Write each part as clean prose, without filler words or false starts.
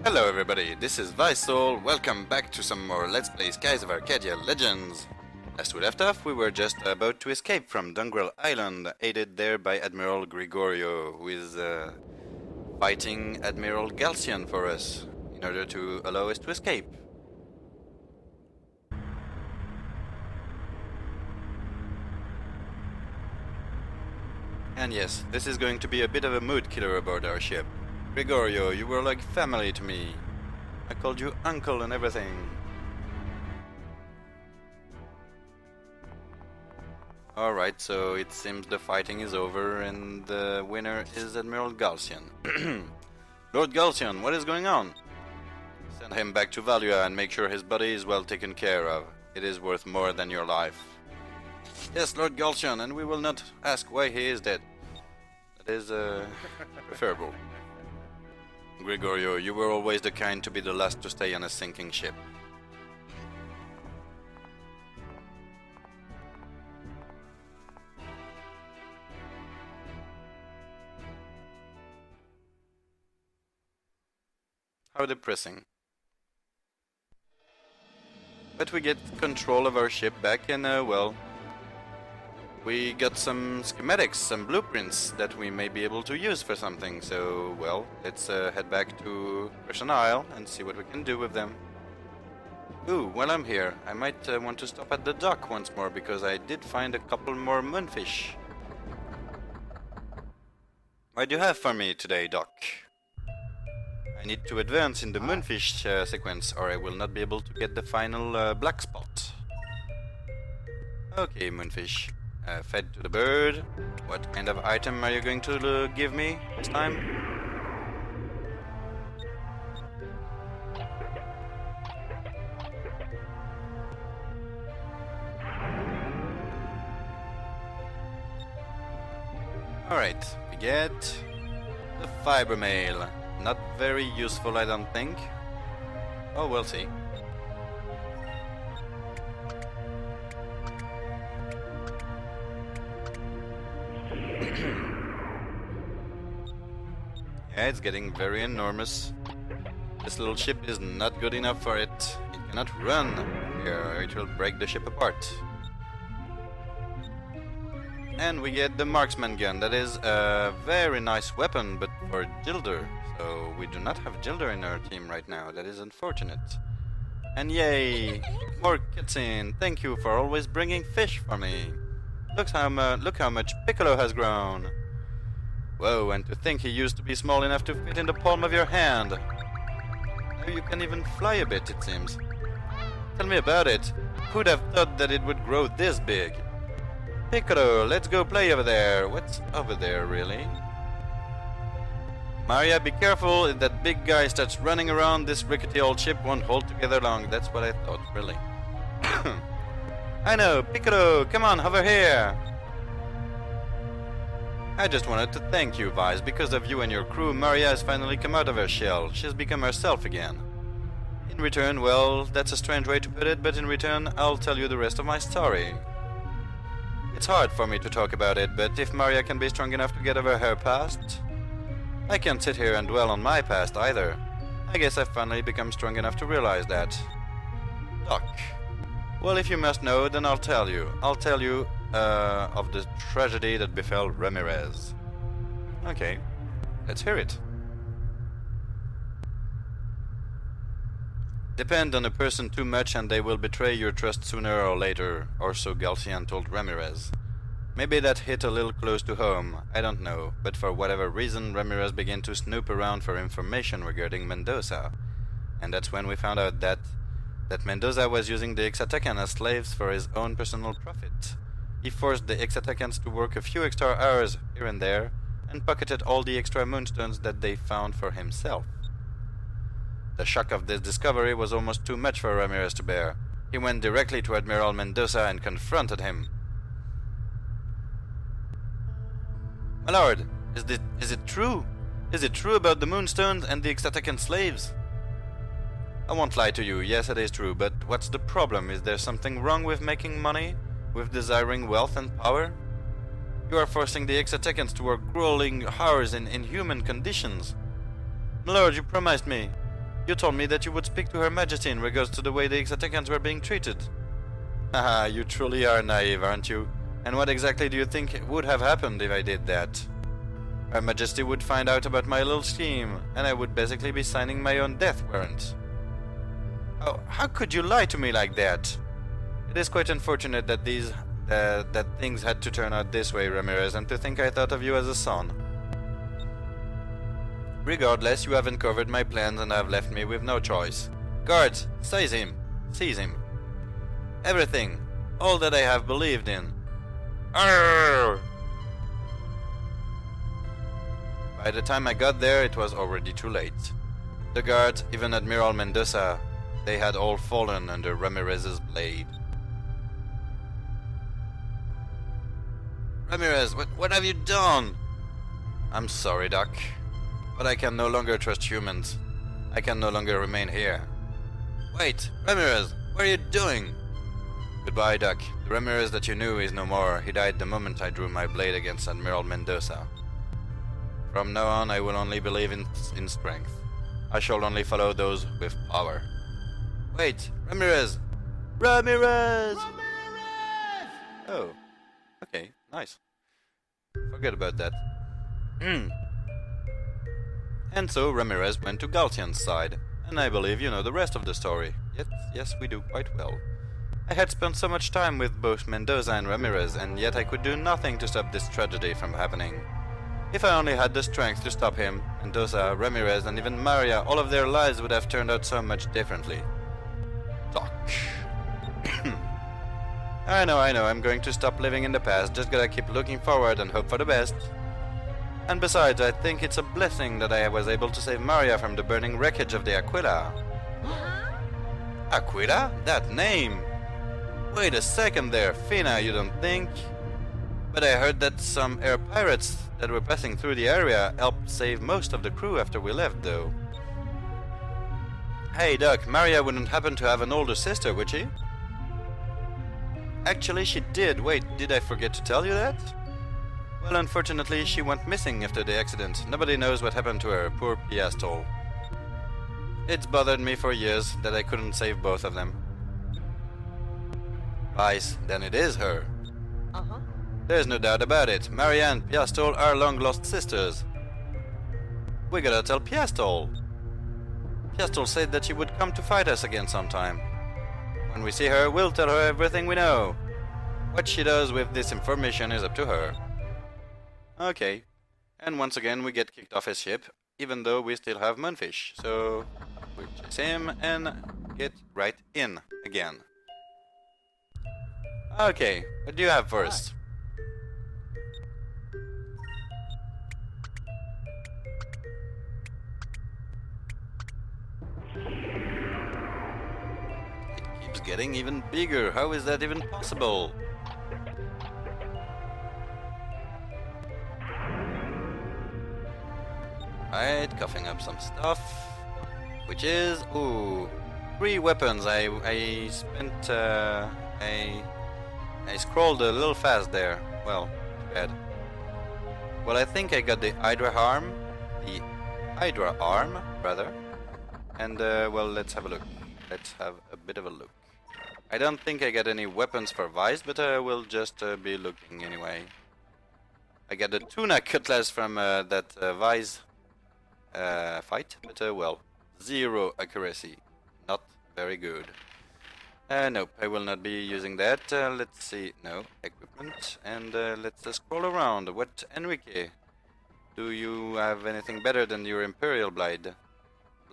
Hello everybody, this is Piastol. Welcome back to some more Let's Play Skies of Arcadia Legends. As we left off, we were just about to escape from Dungrel Island, aided there by Admiral Gregorio, who is fighting Admiral Galcian for us, in order to allow us to escape. And yes, this is going to be a bit of a mood killer aboard our ship. Gregorio, you were like family to me. I called you uncle and everything. Alright, so it seems the fighting is over and the winner is Admiral Galcian. Lord Galcian, what is going on? Send him back to Valua and make sure his body is well taken care of. It is worth more than your life. Yes, Lord Galcian, and we will not ask why he is dead. That is, preferable. Gregorio, you were always the kind to be the last to stay on a sinking ship. How depressing. But we get control of our ship back and, well, we got some schematics, some blueprints that we may be able to use for something, so, well, let's head back to Persian Isle and see what we can do with them. Ooh, while I'm here, I might want to stop at the dock once more, because I did find a couple more moonfish. What do you have for me today, Doc? I need to advance in the moonfish sequence, or I will not be able to get the final black spot. Okay, moonfish. Fed to the bird. What kind of item are you going to give me this time? Alright, we get the fiber mail. Not very useful, I don't think. Oh, we'll see. Yeah, it's getting very enormous. This little ship is not good enough for it. It cannot run here, or it will break the ship apart. And we get the marksman gun. That is a very nice weapon, but for Gilder. So we do not have Gilder in our team right now. That is unfortunate. And yay! More cutscene. Thank you for always bringing fish for me. Look how much Piccolo has grown. Whoa, and to think he used to be small enough to fit in the palm of your hand. Now you can even fly a bit, it seems. Tell me about it. Who'd have thought that it would grow this big? Piccolo, let's go play over there. What's over there, really? Maria, be careful. If that big guy starts running around, this rickety old ship won't hold together long. That's what I thought, really. I know, Piccolo, come on, over here. I just wanted to thank you, Vice. Because of you and your crew, Maria has finally come out of her shell. She has become herself again. In return, well, that's a strange way to put it, but in return, I'll tell you the rest of my story. It's hard for me to talk about it, but if Maria can be strong enough to get over her past, I can't sit here and dwell on my past either. I guess I've finally become strong enough to realize that. Doc. Well, if you must know, then I'll tell you. I'll tell you of the tragedy that befell Ramirez. Okay, let's hear it. Depend on a person too much and they will betray your trust sooner or later, or so Galcian told Ramirez. Maybe that hit a little close to home, I don't know, but for whatever reason Ramirez began to snoop around for information regarding Mendoza. And that's when we found out that Mendoza was using the Ixatacan as slaves for his own personal profit. He forced the Ixatacans to work a few extra hours here and there, and pocketed all the extra moonstones that they found for himself. The shock of this discovery was almost too much for Ramirez to bear. He went directly to Admiral Mendoza and confronted him. My lord, is it true? Is it true about the moonstones and the Ixatacan slaves? I won't lie to you, yes it is true, but what's the problem? Is there something wrong with making money? With desiring wealth and power? You are forcing the Ixatacans to work grueling hours in inhuman conditions. My lord, you promised me. You told me that you would speak to Her Majesty in regards to the way the Exatecans were being treated. Haha, you truly are naive, aren't you? And what exactly do you think would have happened if I did that? Her Majesty would find out about my little scheme, and I would basically be signing my own death warrant. Oh, how could you lie to me like that? It is quite unfortunate that that things had to turn out this way, Ramirez, and to think I thought of you as a son. Regardless, you have uncovered my plans and have left me with no choice. Guards, seize him! Seize him! Everything! All that I have believed in! Arrgh! By the time I got there, it was already too late. The guards, even Admiral Mendoza, they had all fallen under Ramirez's blade. Ramirez, what have you done? I'm sorry, Doc, but I can no longer trust humans. I can no longer remain here. Wait, Ramirez, what are you doing? Goodbye, Doc. The Ramirez that you knew is no more. He died the moment I drew my blade against Admiral Mendoza. From now on, I will only believe in strength. I shall only follow those with power. Wait, Ramirez! Ramirez! Ramirez! Oh, okay, nice. Forget about that. And so Ramirez went to Galtian's side, and I believe you know the rest of the story. Yes, we do quite well. I had spent so much time with both Mendoza and Ramirez, and yet I could do nothing to stop this tragedy from happening. If I only had the strength to stop him, Mendoza, Ramirez, and even Maria, all of their lives would have turned out so much differently. Doc. I know, I'm going to stop living in the past, just gotta keep looking forward and hope for the best. And besides, I think it's a blessing that I was able to save Maria from the burning wreckage of the Aquila. Aquila? That name! Wait a second there, Fina, you don't think? But I heard that some air pirates that were passing through the area helped save most of the crew after we left, though. Hey, Doc, Maria wouldn't happen to have an older sister, would she? Actually, she did. Wait, did I forget to tell you that? Well, unfortunately, she went missing after the accident. Nobody knows what happened to her, poor Piastol. It's bothered me for years that I couldn't save both of them. Vice, then it is her. Uh-huh. There's no doubt about it. Maria and Piastol are long-lost sisters. We gotta tell Piastol. Piastol said that she would come to fight us again sometime. When we see her, we'll tell her everything we know. What she does with this information is up to her. Okay. And once again we get kicked off his ship, even though we still have Moonfish. So we'll chase him and get right in again. Okay, what do you have for us? It keeps getting even bigger. How is that even possible? Right, coughing up some stuff. Which is, ooh, 3 weapons. I spent, I scrolled a little fast there. Well, too bad. Well, I think I got the Hydra arm, rather. And, well, let's have a look. Let's have a bit of a look. I don't think I got any weapons for Vice, but I will just be looking anyway. I got the tuna cutlass from that Vice fight, but well, 0 accuracy. Not very good. Nope, I will not be using that. Let's see. No, equipment. And let's scroll around. What, Enrique? Do you have anything better than your Imperial Blade?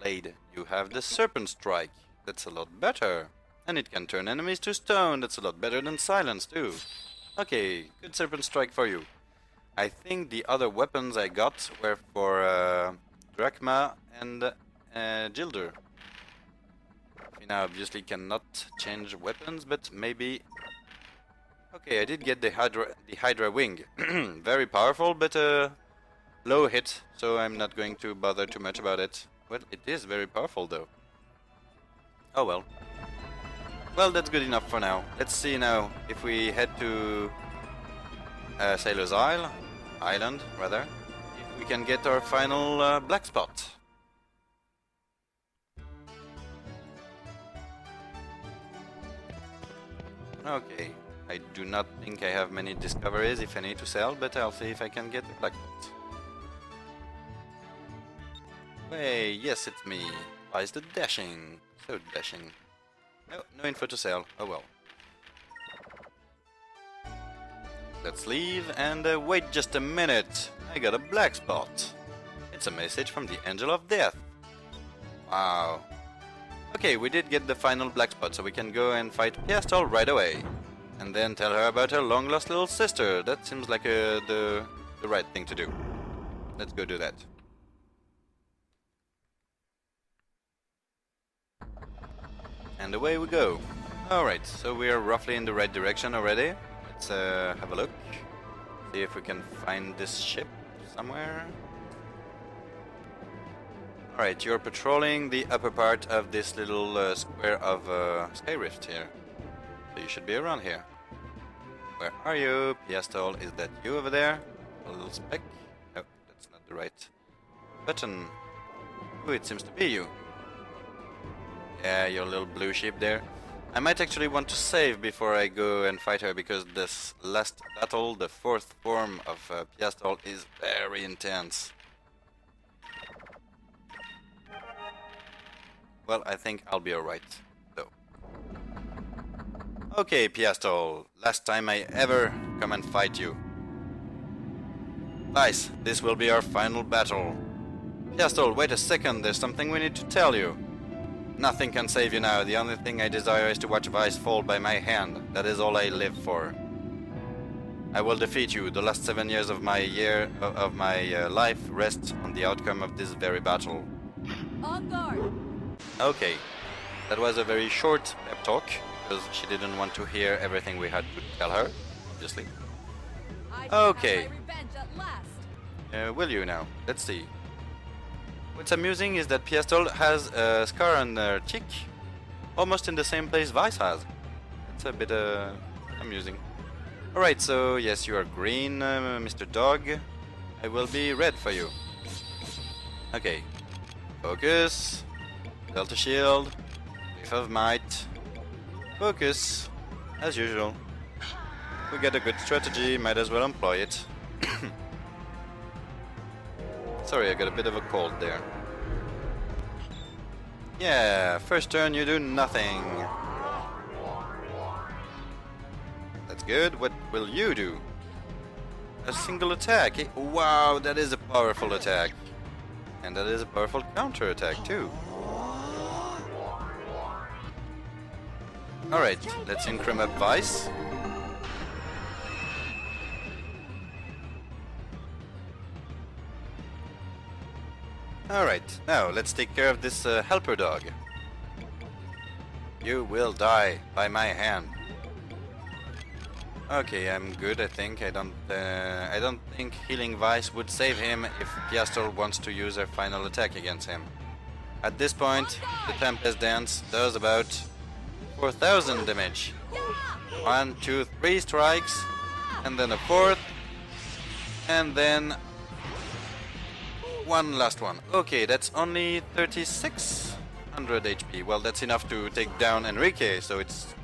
You have the Serpent Strike. That's a lot better. And it can turn enemies to stone. That's a lot better than Silence, too. Okay, good Serpent Strike for you. I think the other weapons I got were for Drachma and Gilder. Now obviously cannot change weapons, but maybe... Okay, I did get the Hydra wing. Very powerful, but low hit, so I'm not going to bother too much about it. Well, it is very powerful though. Oh well. Well, that's good enough for now. Let's see now if we head to Sailor's Island, rather. If we can get our final black spot. Okay, I do not think I have many discoveries, if any, to sell, but I'll see if I can get a black belt. Hey, yes, it's me. Why is the dashing? So dashing. No, no info to sell. Oh well. Let's leave and wait just a minute. I got a black spot. It's a message from the Angel of Death. Wow. Okay, we did get the final black spot, so we can go and fight Piastol right away. And then tell her about her long-lost little sister. That seems like the right thing to do. Let's go do that. And away we go. Alright, so we are roughly in the right direction already. Let's have a look. See if we can find this ship somewhere. Alright, you're patrolling the upper part of this little square of Sky Rift here. So you should be around here. Where are you? Piastol, is that you over there? A little speck? Oh, that's not the right button. Oh, it seems to be you. Yeah, your little blue ship there. I might actually want to save before I go and fight her, because this last battle, the fourth form of Piastol, is very intense. Well, I think I'll be alright, though. Okay, Piastol, last time I ever come and fight you. Vice, this will be our final battle. Piastol, wait a second, there's something we need to tell you. Nothing can save you now. The only thing I desire is to watch Vice fall by my hand. That is all I live for. I will defeat you. The last 7 years of my life rest on the outcome of this very battle. On guard. Okay, that was a very short pep talk, because she didn't want to hear everything we had to tell her, obviously. Okay. Will you now? Let's see. What's amusing is that Piastol has a scar on her cheek, almost in the same place Vice has. It's a bit amusing. Alright, so yes, you are green, Mr. Dog. I will be red for you. Okay. Focus. Delta Shield. Wave of Might. Focus. As usual. We get a good strategy, might as well employ it. Sorry, I got a bit of a cold there. Yeah, first turn you do nothing. That's good. What will you do? A single attack. Wow, that is a powerful attack. And that is a powerful counter attack too. Alright, let's increment up Vice. Alright, now let's take care of this helper dog. You will die by my hand. Okay, I'm good, I think. I don't think healing Vice would save him if Piastol wants to use her final attack against him. At this point, the Tempest Dance does about 4,000 damage. 1, 2, 3 strikes, and then a fourth, and then one last one. Okay, that's only 3,600 HP. Well, that's enough to take down Enrique, so it's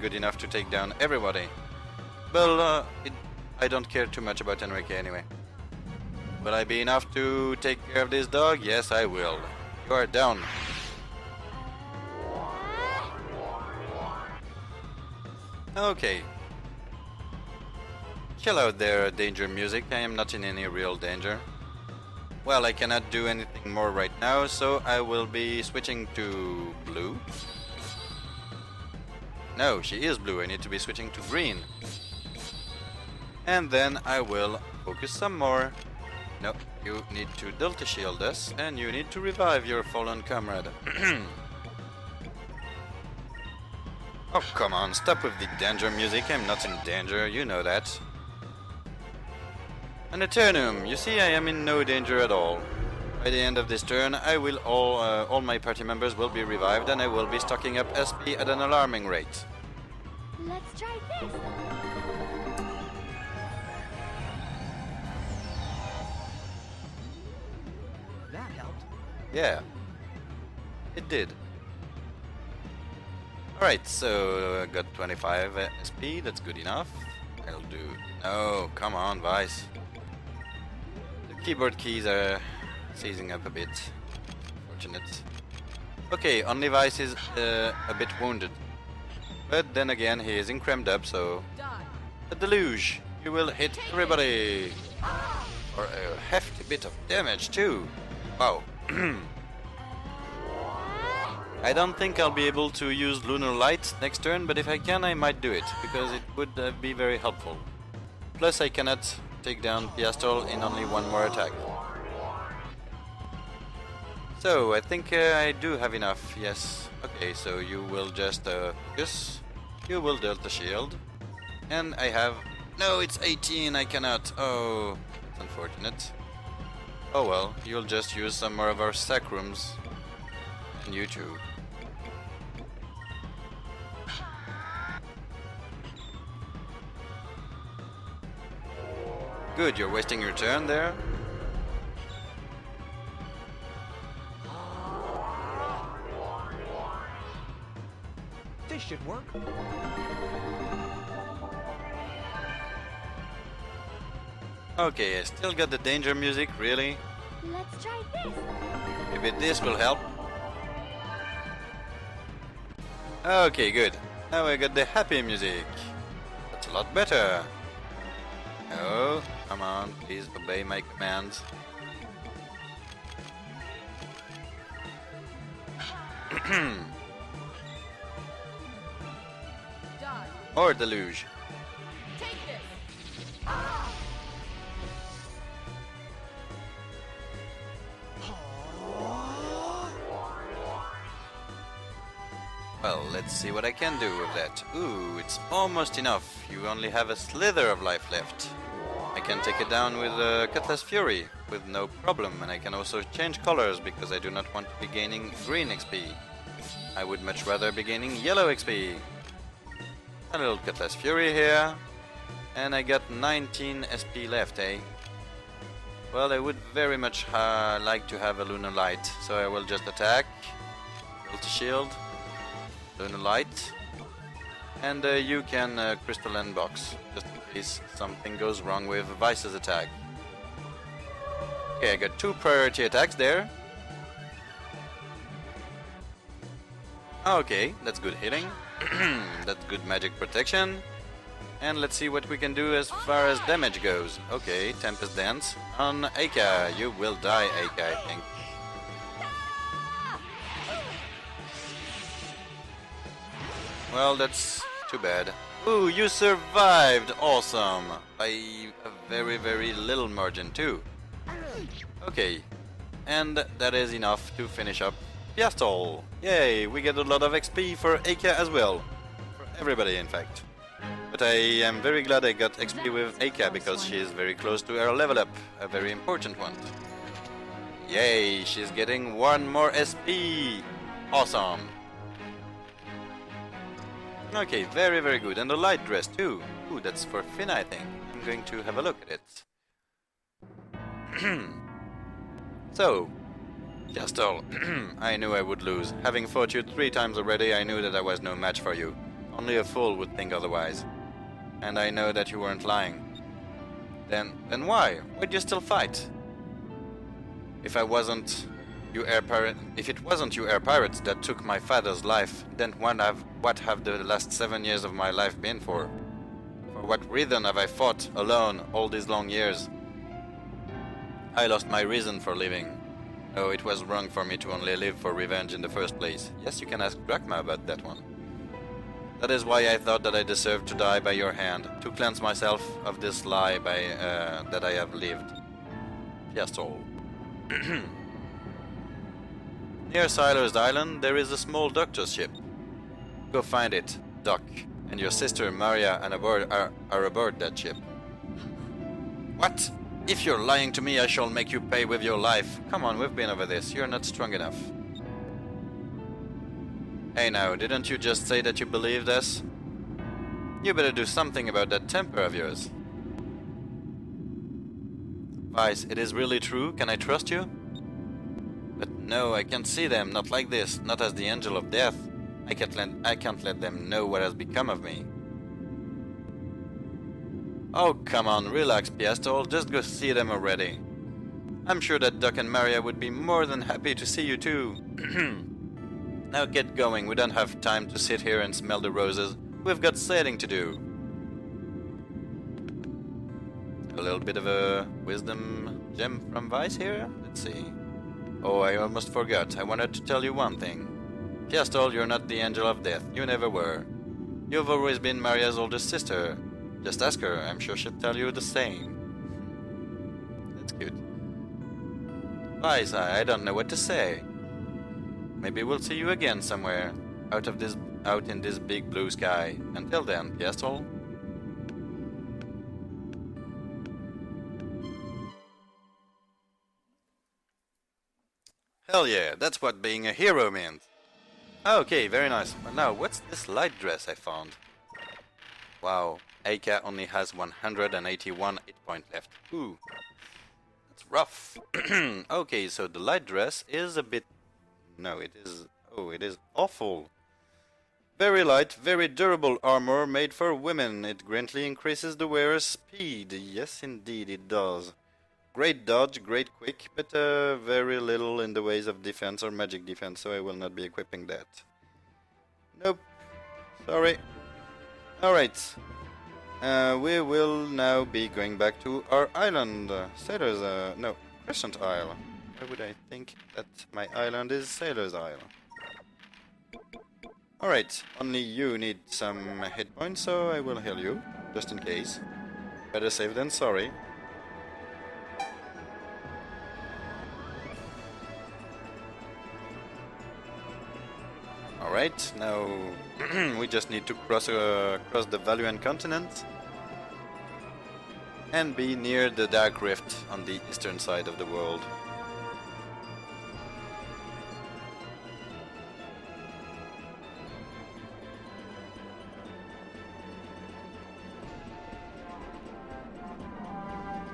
good enough to take down everybody. Well, I don't care too much about Enrique anyway. Will I be enough to take care of this dog? Yes, I will. You are down. Okay. Chill out there, danger music. I am not in any real danger. Well, I cannot do anything more right now, so I will be switching to blue. No, she is blue. I need to be switching to green. And then I will focus some more. No, you need to Delta Shield us, and you need to revive your fallen comrade. Oh, come on, stop with the danger music. I'm not in danger, you know that. An Eternum. You see, I am in no danger at all. By the end of this turn, I will all my party members will be revived, and I will be stocking up SP at an alarming rate. Let's try this. That helped. Yeah, it did. Alright, so I got 25 SP, that's good enough. I'll do... No, come on, Vice. The keyboard keys are seizing up a bit. Fortunate. Okay, only Vice is a bit wounded. But then again, he is crammed up, so... Die. A deluge! You will hit everybody! For a hefty bit of damage, too! Wow. I don't think I'll be able to use Lunar Light next turn, but if I can, I might do it, because it would be very helpful. Plus, I cannot take down Piastol in only one more attack. So, I think I do have enough, yes. Okay, so you will just focus. You will Delta Shield. And I have... No, it's 18, I cannot. Oh, it's unfortunate. Oh well, you'll just use some more of our sacrums. And you too. Good, you're wasting your turn there. This should work. Okay, I still got the danger music, really? Let's try this. Maybe this will help. Okay, good. Now I got the happy music. That's a lot better. Oh, come on, please obey my commands. Die. Or deluge. Take this. Well, let's see what I can do with that. Ooh, it's almost enough. You only have a slither of life left. I can take it down with Cutlass Fury with no problem, and I can also change colors because I do not want to be gaining green XP. I would much rather be gaining yellow XP. A little Cutlass Fury here, and I got 19 SP left, eh? Well, I would very much like to have a Lunar Light, so I will just attack, build a shield, Lunar Light, and you can Crystalline Box, just in case something goes wrong with Vice's attack. Okay, I got 2 priority attacks there. Okay, that's good hitting. That's good magic protection. And let's see what we can do as far as damage goes. Okay, Tempest Dance on Eika. You will die, Eika, I think. Well, that's too bad. Ooh, you survived! Awesome! By a very, very little margin, too. Okay, and that is enough to finish up Piastol. Yay, we get a lot of XP for Eika as well. For everybody, in fact. But I am very glad I got XP with Eika because she is very close to her level up. A very important one. Yay, she's getting 1 more SP! Awesome! Okay, very, very good. And a light dress too. Ooh, that's for Finn, I think. I'm going to have a look at it. So, Piastol, I knew I would lose. Having fought you 3 times already, I knew that I was no match for you. Only a fool would think otherwise. And I know that you weren't lying. Then why? Why'd you still fight? If it wasn't you air pirates that took my father's life, then what have the last 7 years of my life been for? For what reason have I fought alone all these long years? I lost my reason for living. Oh, it was wrong for me to only live for revenge in the first place. Yes, you can ask Drachma about that one. That is why I thought that I deserved to die by your hand, to cleanse myself of this lie that I have lived. Piastol. Near Siler's Island, there is a small doctor's ship. Go find it, Doc, and your sister Maria are aboard that ship. What? If you're lying to me, I shall make you pay with your life. Come on, we've been over this. You're not strong enough. Hey now, didn't you just say that you believed us? You better do something about that temper of yours. Vice, it is really true? Can I trust you? But no, I can't see them, not like this, not as the angel of death. I can't let them know what has become of me. Oh, come on, relax, Piastol. Just go see them already. I'm sure that Duck and Maria would be more than happy to see you too. Now get going, we don't have time to sit here and smell the roses. We've got sailing to do. A little bit of a wisdom gem from Vice here? Let's see. Oh, I almost forgot. I wanted to tell you one thing. Piastol, you're not the angel of death. You never were. You've always been Maria's oldest sister. Just ask her. I'm sure she'll tell you the same. That's good. Vice, I don't know what to say. Maybe we'll see you again somewhere. Out in this big blue sky. Until then, Piastol. Hell yeah, that's what being a hero means. Okay, very nice. But now, what's this light dress I found? Wow, Eika only has 181 hit point left. Ooh, that's rough. Okay, so the light dress is a bit... No, it is... Oh, it is awful. Very light, very durable armor made for women. It greatly increases the wearer's speed. Yes, indeed, it does. Great dodge, great quick, but very little in the ways of defense or magic defense, so I will not be equipping that. Nope. Sorry. Alright. We will now be going back to our island. Sailor's... no, Crescent Isle. Why would I think that my island is Sailor's Isle? Alright, only you need some hit points, so I will heal you, just in case. Better safe than sorry. Alright, now we just need to cross the Valuan continent and be near the Dark Rift on the eastern side of the world.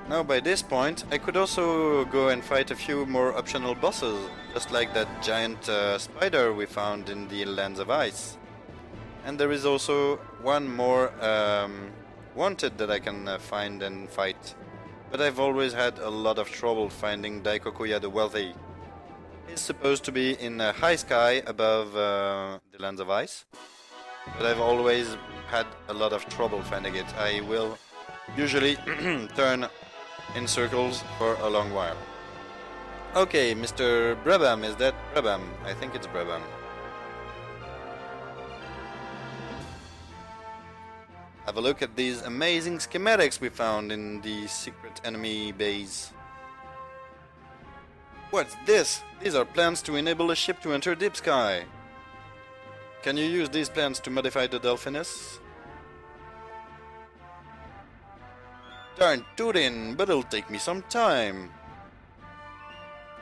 Now by this point I could also go and fight a few more optional bosses, just like that giant spider we found in the Lands of Ice. And there is also one more wanted that I can find and fight. But I've always had a lot of trouble finding Daikokuya the Wealthy. He's supposed to be in a high sky above the Lands of Ice, but I've always had a lot of trouble finding it. I will usually turn in circles for a long while. Okay, Mr. Brabham, is that Brabham? I think it's Brabham. Have a look at these amazing schematics we found in the secret enemy base. What's this? These are plans to enable a ship to enter deep sky. Can you use these plans to modify the Delphinus? Darn tootin', but it'll take me some time.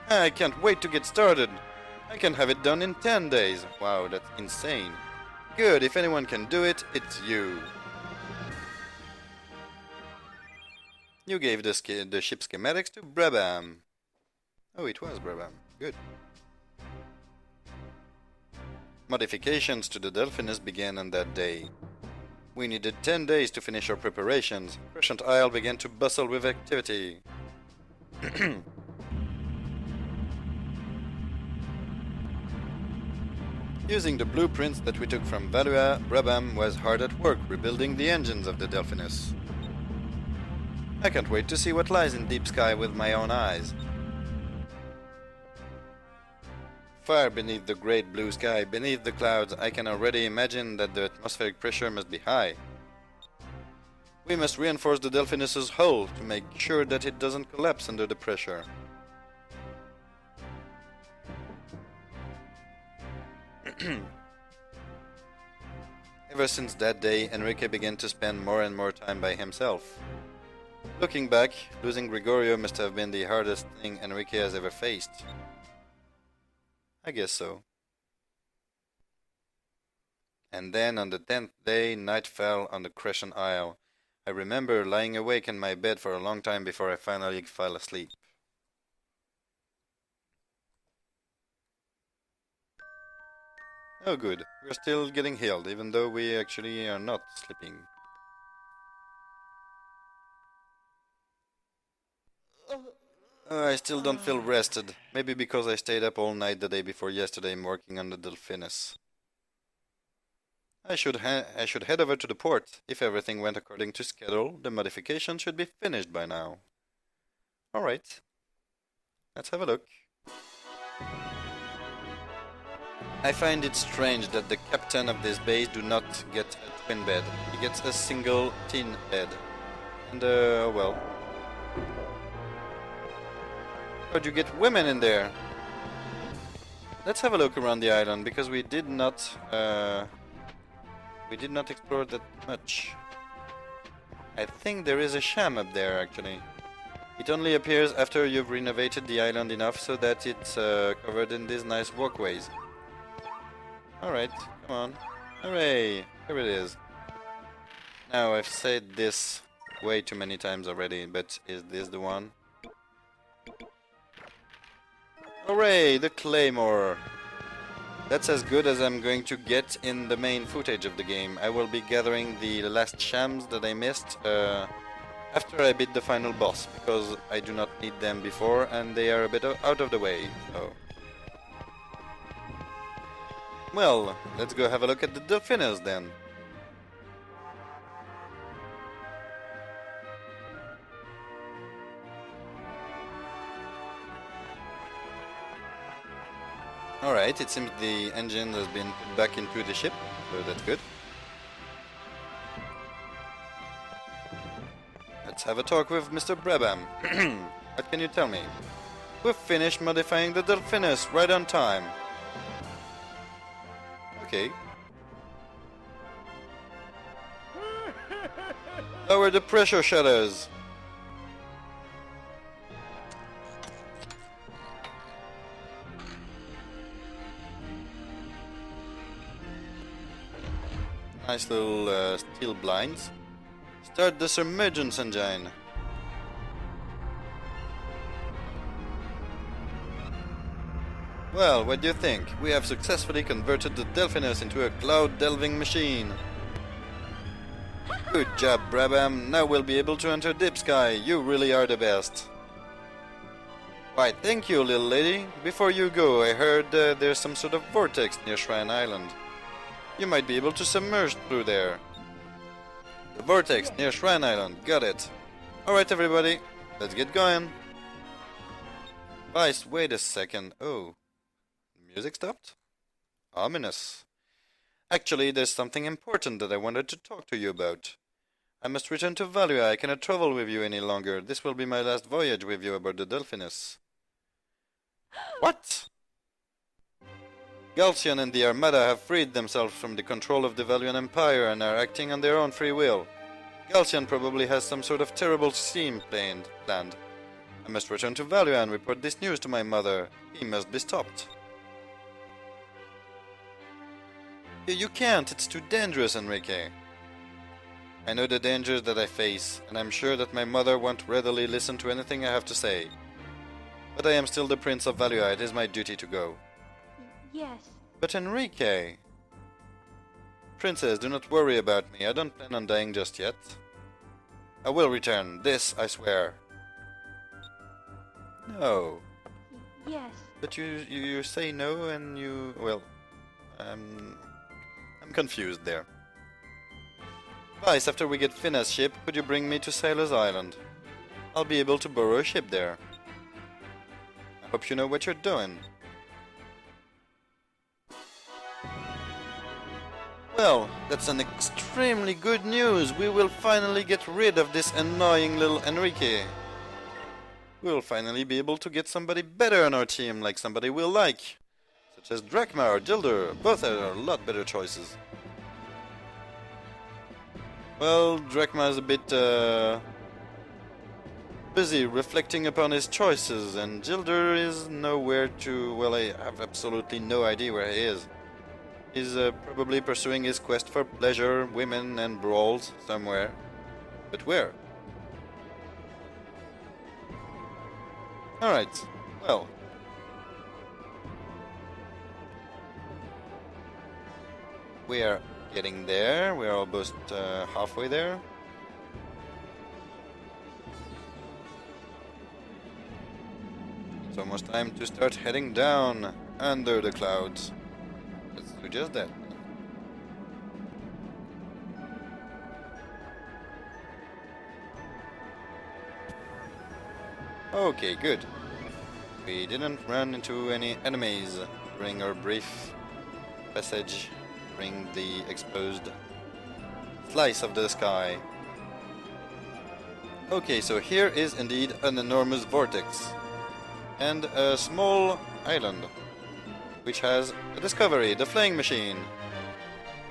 I can't wait to get started. I can have it done in 10 days. Wow, that's insane. Good, if anyone can do it, it's you. You gave the ship schematics to Brabham. Oh, it was Brabham. Good. Modifications to the Delphinus began on that day. We needed 10 days to finish our preparations. Crescent Isle began to bustle with activity. Using the blueprints that we took from Valua, Brabham was hard at work rebuilding the engines of the Delphinus. I can't wait to see what lies in deep sky with my own eyes. Far beneath the great blue sky, beneath the clouds, I can already imagine that the atmospheric pressure must be high. We must reinforce the Delphinus's hull to make sure that it doesn't collapse under the pressure. Ever since that day, Enrique began to spend more and more time by himself. Looking back, losing Gregorio must have been the hardest thing Enrique has ever faced. I guess so. And then on the 10th day, night fell on the Crescent Isle. I remember lying awake in my bed for a long time before I finally fell asleep. Oh good, we're still getting healed, even though we actually are not sleeping. I still don't feel rested. Maybe because I stayed up all night the day before yesterday working on the Delphinus. I should head over to the port. If everything went according to schedule, the modification should be finished by now. Alright. Let's have a look. I find it strange that the captain of this base do not get a twin bed. He gets a single tin bed. And well... How'd you get women in there? Let's have a look around the island, because we did not explore that much. I think there is a sham up there, actually. It only appears after you've renovated the island enough so that it's covered in these nice walkways. Alright, come on. Hooray! Here it is. Now, I've said this way too many times already, but is this the one? Hooray! The Claymore! That's as good as I'm going to get in the main footage of the game. I will be gathering the last shams that I missed after I beat the final boss, because I do not need them before and they are a bit out of the way, so... Well, let's go have a look at the Delphinus then. Alright, it seems the engine has been put back into the ship, so that's good. Let's have a talk with Mr. Brabham. What can you tell me? We've finished modifying the Delphinus right on time. Okay. Lower the pressure shutters. Nice little steel blinds. Start the submergence engine. Well, what do you think? We have successfully converted the Delphinus into a cloud-delving machine. Good job, Brabham. Now we'll be able to enter Deep Sky. You really are the best. Why, thank you, little lady. Before you go, I heard there's some sort of vortex near Shrine Island. You might be able to submerge through there. The vortex near Shrine Island. Got it. Alright, everybody. Let's get going. Vice, wait a second. Oh. Music stopped? Ominous. Actually, there's something important that I wanted to talk to you about. I must return to Valua. I cannot travel with you any longer. This will be my last voyage with you aboard the Delphinus. What? Galcian and the Armada have freed themselves from the control of the Valuan Empire and are acting on their own free will. Galcian probably has some sort of terrible scheme planned. I must return to Valua and report this news to my mother. He must be stopped. You can't, it's too dangerous, Enrique. I know the dangers that I face, and I'm sure that my mother won't readily listen to anything I have to say. But I am still the Prince of Valua, it is my duty to go. Yes. But Enrique... Princess, do not worry about me, I don't plan on dying just yet. I will return, this I swear. No. Yes. But you say no and you... well... I'm confused there. Vice, after we get Finna's ship, could you bring me to Sailor's Island? I'll be able to borrow a ship there. I hope you know what you're doing. Well, that's an extremely good news. We will finally get rid of this annoying little Enrique. We'll finally be able to get somebody better on our team, like somebody we'll like. Such as Drachma or Gilder. Both are a lot better choices. Well, Drachma is a bit busy reflecting upon his choices, and Gilder is nowhere to... well, I have absolutely no idea where he is. He's probably pursuing his quest for pleasure, women, and brawls somewhere. But where? Alright, well. we are getting there. We are almost halfway there. It's almost time to start heading down under the clouds. Let's do just that. Okay, good. We didn't run into any enemies during our brief passage during the exposed slice of the sky. Okay, so here is indeed an enormous vortex and a small island which has a discovery, the flying machine.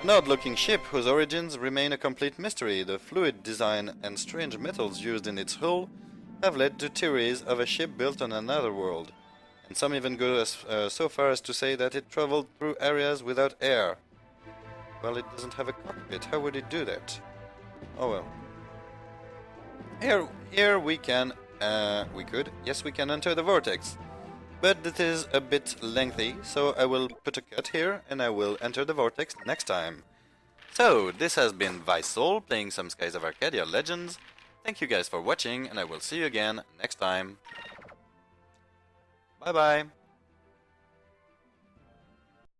An odd-looking ship whose origins remain a complete mystery. The fluid design and strange metals used in its hull have led to theories of a ship built on another world, and some even go so far as to say that it traveled through areas without air. Well, it doesn't have a cockpit. How would it do that? Oh well. Here we can, yes, we can enter the vortex. But it is a bit lengthy, so I will put a cut here, and I will enter the vortex next time. So, this has been Piastol, playing some Skies of Arcadia Legends. Thank you guys for watching, and I will see you again next time. Bye bye!